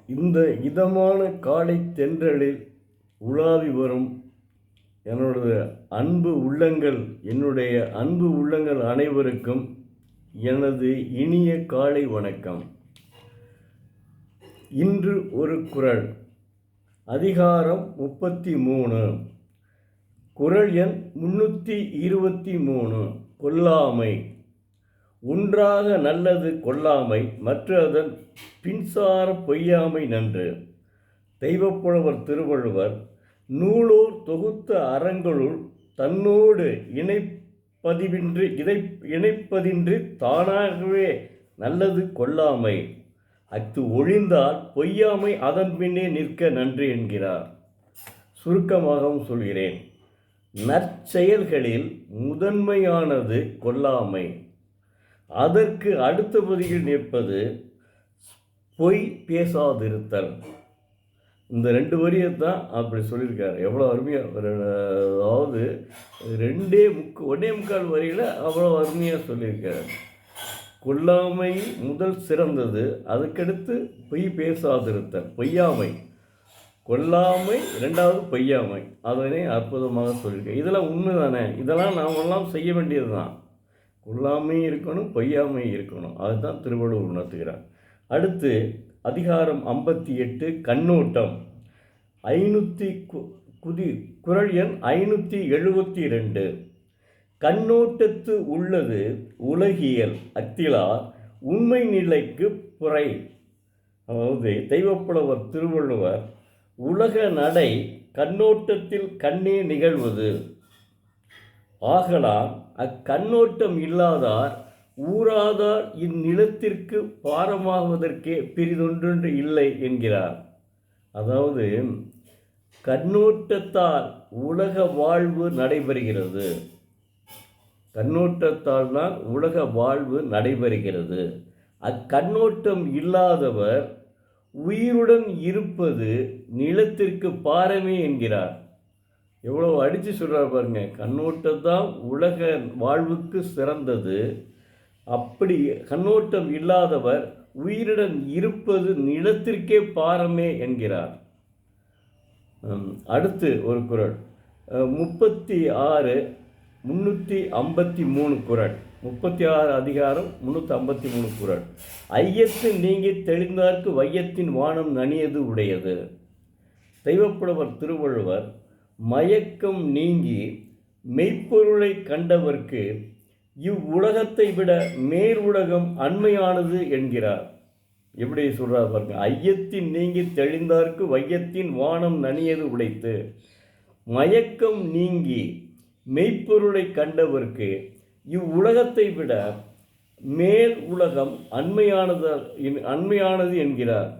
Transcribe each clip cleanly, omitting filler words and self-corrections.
இந்த இதமான காலை தென்றலில் உலாவி வரும் என்னுடைய அன்பு உள்ளங்கள் அனைவருக்கும் எனது இனிய காலை வணக்கம். இன்று ஒரு குறள், அதிகாரம் 33, குறள் எண் 323. கொல்லாமை. ஒன்றாக நல்லது கொல்லாமை, மற்றதன் பின்சார பொய்யாமை நன்று. தெய்வப்புலவர் திருவள்ளுவர் நூலோர் தொகுத்த அறங்களுள் தன்னோடு இணைப்பதின்றி தானாகவே நல்லது கொல்லாமை, அஃது ஒழிந்தால் பொய்யாமை அதன் பின்னே நிற்க நன்று என்கிறார். சுருக்கமாகவும் சொல்கிறேன். நற்செயல்களில் முதன்மையானது கொல்லாமை. அதற்கு அடுத்த பதியில் நிற்பது பொய் பேசாதிருத்தல். இந்த 2 வரியைத்தான் அப்படி சொல்லியிருக்காரு. எவ்வளோ அருமையாக, அதாவது 1.25 வரியில் அவ்வளோ அருமையாக சொல்லியிருக்காரு. கொல்லாமை முதல் சிறந்தது, அதுக்கடுத்து பொய் பேசாதிருத்தல், பொய்யாமை. கொல்லாமை 2வது, பொய்யாமை. அதனை அற்புதமாக சொல்லியிருக்கேன். இதெல்லாம் உண்மை தானே, இதெல்லாம் நாமெல்லாம் செய்ய வேண்டியது தான். கொல்லாமையும் இருக்கணும், பொய்யாமையும் இருக்கணும். அதுதான் திருவள்ளுவர் உணர்த்துகிறார். அடுத்து அதிகாரம் 58, கண்ணோட்டம். குறள் எண் 572. கண்ணோட்டத்து உள்ளது உலகியல் அத்திலா உண்மை நிலைக்கு புரை. அதாவது தெய்வப்புலவர் திருவள்ளுவர் உலக நடை கண்ணோட்டத்தில் கண்ணே நிகழ்வது ஆகலாம், அக்கண்ணோட்டம் இல்லாதார் ஊராதார் இந்நிலத்திற்கு பாரமாகுவதற்கே பிரிதொன்று இல்லை என்கிறார். அதாவது கண்ணோட்டத்தால் உலக வாழ்வு நடைபெறுகிறது. கண்ணோட்டத்தால் தான் உலக வாழ்வு நடைபெறுகிறது. அக்கண்ணோட்டம் இல்லாதவர் உயிருடன் இருப்பது நிலத்திற்கு பாரமே என்கிறார். எவ்வளோ அடித்து சொல்கிறார் பாருங்க. கண்ணோட்டம்தான் உலக வாழ்வுக்கு சிறந்தது. அப்படி கண்ணோட்டம் இல்லாதவர் உயிருடன் இருப்பது நிலத்திற்கே பாரமே என்கிறார். அடுத்து ஒரு குறள், 353 குறள், 36 அதிகாரம் 353 குறள். ஐயத்து நீங்கி தெளிந்தார்க்கு வையத்தின் வானம் நனியது உடையது. தெய்வப்புலவர் திருவள்ளுவர் மயக்கம் நீங்கி மெய்ப்பொருளை கண்டவர்க்கு இவ்வுலகத்தை விட மேல் உலகம் அண்மையானது என்கிறார். எப்படி சொல்கிறார் பாருங்க. ஐயத்தின் நீங்கி தெளிந்தார்க்கு வையத்தின் வானம் நனியது உடைத்து. மயக்கம் நீங்கி மெய்ப்பொருளை கண்டவர்க்கு இவ்வுலகத்தை விட மேல் உலகம் அண்மையானது என்கிறார்.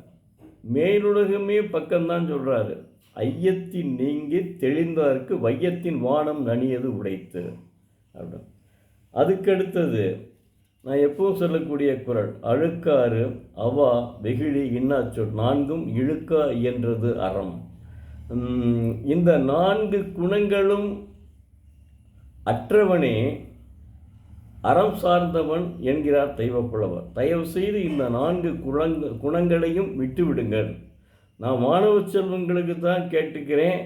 மேலுலகமே பக்கம்தான் சொல்கிறாரு. ஐயத்தின் நீங்கி தெளிந்தார்க்கு வையத்தின் வானம் நனியது உடைத்து அப்படின்னு. அதுக்கடுத்தது நான் எப்பவும் சொல்லக்கூடிய குறள், அழுக்காறு அவா வெகுளி இன்னாச்சொல் 4ம் இழுக்கா இயன்றது அறம். இந்த 4 குணங்களும் அற்றவனே அறம் சார்ந்தவன் என்கிறார் தெய்வப்புலவர். தயவு செய்து இந்த 4 குணங்களையும் விட்டுவிடுங்கள். நான் மாணவ செல்வங்களுக்கு தான் கேட்டுக்கிறேன்.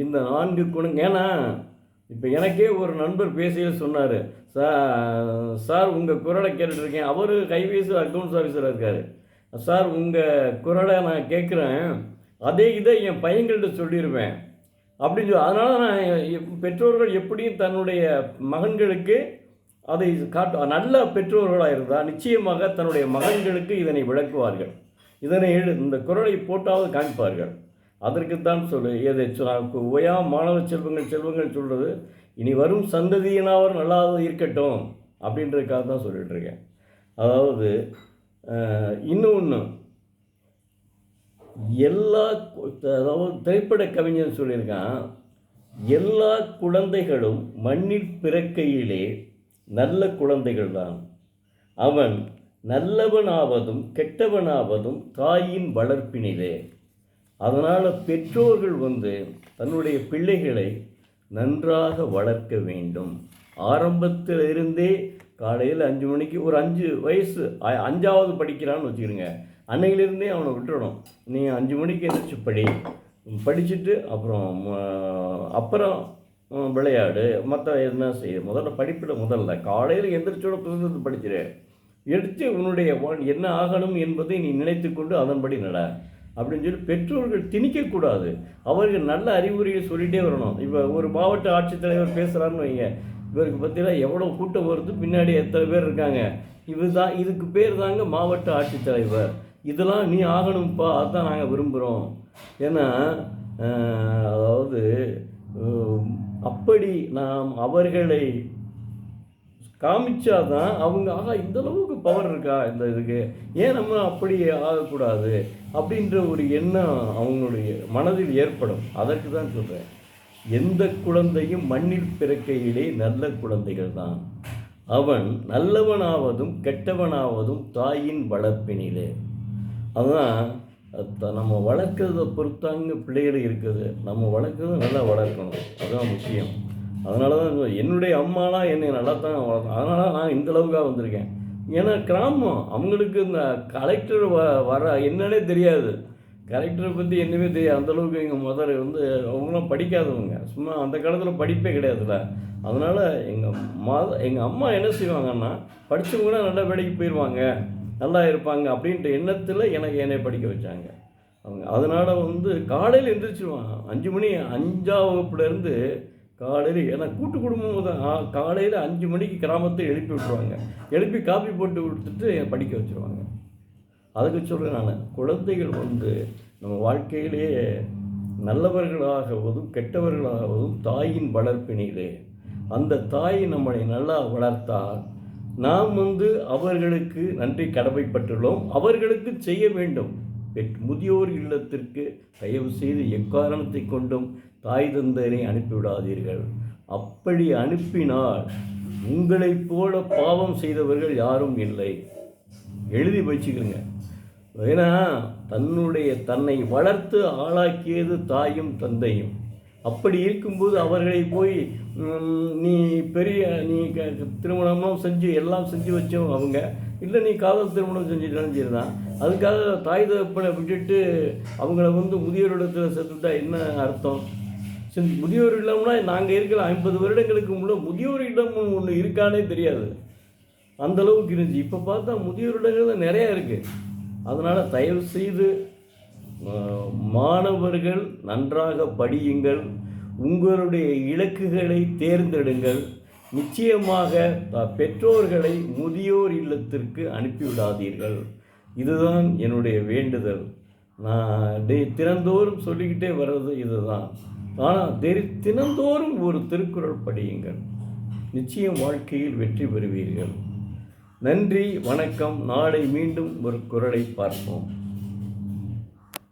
இந்த 4 குணம். ஏன்னா இப்போ எனக்கே ஒரு நண்பர் பேசியில் சொன்னார், சார் உங்கள் குரலை கேட்டுட்ருக்கேன். அவர் கைபேசி அக்கௌண்ட்ஸ் ஆஃபீஸராக இருக்கார். சார் உங்கள் குரலை நான் கேட்குறேன், அதே இதை என் பையன்கள்கிட்ட சொல்லிடுவேன் அப்படின்னு சொல்லி. அதனால் நான் பெற்றோர்கள் எப்படியும் தன்னுடைய மகன்களுக்கு அதை நல்ல பெற்றோர்களாக இருந்தால் நிச்சயமாக தன்னுடைய மகன்களுக்கு இதனை விளக்குவார்கள். இதனை இந்த குறளை போட்டாவது காண்பார்கள். அதற்குத்தான் ஓயா மாணவ செல்வங்கள் சொல்கிறது, இனி வரும் சந்ததியினாவர் நல்லா இருக்கட்டும் அப்படின்றதுக்காக தான் சொல்லிகிட்ருக்கேன். அதாவது இன்னொன்று, அதாவது திரைப்பட கவிஞர் சொல்லியிருக்கான், எல்லா குழந்தைகளும் மண்ணில் பிறக்கையிலே நல்ல குழந்தைகள் தான். அவன் நல்லவனாவதும் கெட்டவனாவதும் தாயின் வளர்ப்பினிலே. அதனால் பெற்றோர்கள் தன்னுடைய பிள்ளைகளை நன்றாக வளர்க்க வேண்டும். ஆரம்பத்தில் இருந்தே காலையில் 5 மணிக்கு, ஒரு 5 வயசு 5வது படிக்கிறான்னு வச்சுக்கிறோங்க, அன்னையிலிருந்தே அவனை விட்டுறணும். நீ 5 மணிக்கு எழுந்திரிச்சு படிச்சுட்டு அப்புறம் விளையாடு, மற்ற என்ன செய்ய. முதல்ல படிப்பில் முதல்ல காலையில் எந்திரிச்சோட புத்தகத்தை படிச்சிரு. எடுத்து உன்னுடைய என்ன ஆகணும் என்பதை நீ நினைத்து கொண்டு அதன்படி நட அப்படின்னு சொல்லி பெற்றோர்கள் திணிக்கக்கூடாது. அவர்கள் நல்ல அறிவுரையை சொல்லிகிட்டே வரணும். இப்போ ஒரு மாவட்ட ஆட்சித்தலைவர் பேசுகிறான்னு வைங்க, இவருக்கு பற்றிலாம் எவ்வளோ கூட்டம் வருது, பின்னாடி எத்தனை பேர் இருக்காங்க, இதுக்கு பேர் தாங்க மாவட்ட ஆட்சித்தலைவர். இதெல்லாம் நீ ஆகணும்ப்பா, அதுதான் நாங்கள் விரும்புகிறோம். ஏன்னா அதாவது அப்படி நாம் அவர்களை காமிச்சாதான் அவங்க இந்த அளவுக்கு பவர் இருக்கா இந்த இதுக்கு, ஏன் நம்ம அப்படி ஆகக்கூடாது அப்படின்ற ஒரு எண்ணம் அவங்களுடைய மனதில் ஏற்படும். அதற்கு தான் சொல்கிறேன், எந்த குழந்தையும் மண்ணில் பிறக்கையிலே நல்ல குழந்தைகள் தான். அவன் நல்லவனாவதும் கெட்டவனாவதும் தாயின் வளர்ப்பினிலே. அதுதான் நம்ம வளர்க்குறத பொறுத்தாங்க பிள்ளைகள் இருக்குது. நம்ம வளர்க்குறத நல்லா வளர்க்கணும், அதுதான் முக்கியம். அதனால தான் என்னுடைய அம்மாலாம் என்னை நல்லா தான் வளர்க்கணும். அதனால நான் இந்தளவுக்காக வந்திருக்கேன். ஏன்னா கிராமம், அவங்களுக்கு இந்த கலெக்டர் வர என்னன்னே தெரியாது, கலெக்டரை பற்றி என்னவே தெரியாது. அந்தளவுக்கு எங்கள் மதர் அவங்களாம் படிக்காதவங்க, சும்மா அந்த காலத்தில் படிப்பே கிடையாதுல்ல. அதனால் எங்கள் அம்மா என்ன செய்வாங்கன்னா, படித்தவங்க நல்ல வேலைக்கு போயிடுவாங்க, நல்லா இருப்பாங்க அப்படின்ற எண்ணத்தில் என்னை படிக்க வச்சாங்க அவங்க. அதனால் காலையில் எழுந்திரிச்சிடுவாங்க 5 மணி, 5ஆம் வகுப்புலேருந்து காலையில். ஏன்னா கூட்டு குடும்பம் தான். காலையில் 5 மணிக்கு கிராமத்தை எழுப்பி விட்டுருவாங்க, எழுப்பி காப்பி போட்டு கொடுத்துட்டு படிக்க வச்சுருவாங்க. அதுக்கு சொல்கிறேன் நான், குழந்தைகள் நம்ம வாழ்க்கையிலேயே நல்லவர்களாகவும் கெட்டவர்களாகவும் தாயின் வளர்ப்பினிலே. அந்த தாய் நம்மளை நல்லா வளர்த்தால் நாம் அவர்களுக்கு நன்றி கடமைப்பட்டுள்ளோம், அவர்களுக்கு செய்ய வேண்டும். முதியோர் இல்லத்திற்கு தயவு செய்து எக்காரணத்தை கொண்டும் தாய் தந்தையரை அனுப்பிவிடாதீர்கள். அப்படி அனுப்பினால் உங்களைப் போல பாவம் செய்தவர்கள் யாரும் இல்லை, எழுதி வச்சுக்கிறங்க. ஏன்னா தன்னை வளர்த்து ஆளாக்கியது தாயும் தந்தையும். அப்படி இருக்கும்போது அவர்களை போய் நீ திருமணமும் செஞ்சு எல்லாம் செஞ்சு வச்சோம் அவங்க, இல்லை நீ காதல் திருமணம் செஞ்சுட்டாலும் சரி தான், அதுக்காக தாய் தகப்பனை விட்டுட்டு அவங்கள முதியோரிடத்தில் சேர்த்துட்டா என்ன அர்த்தம்? முதியோர் இல்லம்னா நாங்கள் இருக்கிற 50 வருடங்களுக்கு முன்னே முதியோர் இல்லம் ஒன்று இருக்கானே தெரியாது, அந்தளவுக்கு இருந்துச்சு. இப்போ பார்த்தா முதியோர் இடங்கள் நிறையா இருக்குது. அதனால் தயவு செய்து மாணவர்கள் நன்றாக படியுங்கள், உங்களுடைய இலக்குகளை தேர்ந்தெடுங்கள். நிச்சயமாக பெற்றோர்களை முதியோர் இல்லத்திற்கு அனுப்பிவிடாதீர்கள். இதுதான் என்னுடைய வேண்டுதல். நான் தினந்தோறும் சொல்லிக்கிட்டே வர்றது இதுதான். ஆனால் தினந்தோறும் ஒரு திருக்குறள் படியுங்கள், நிச்சயம் வாழ்க்கையில் வெற்றி பெறுவீர்கள். நன்றி, வணக்கம். நாளை மீண்டும் ஒரு குறளை பார்ப்போம்.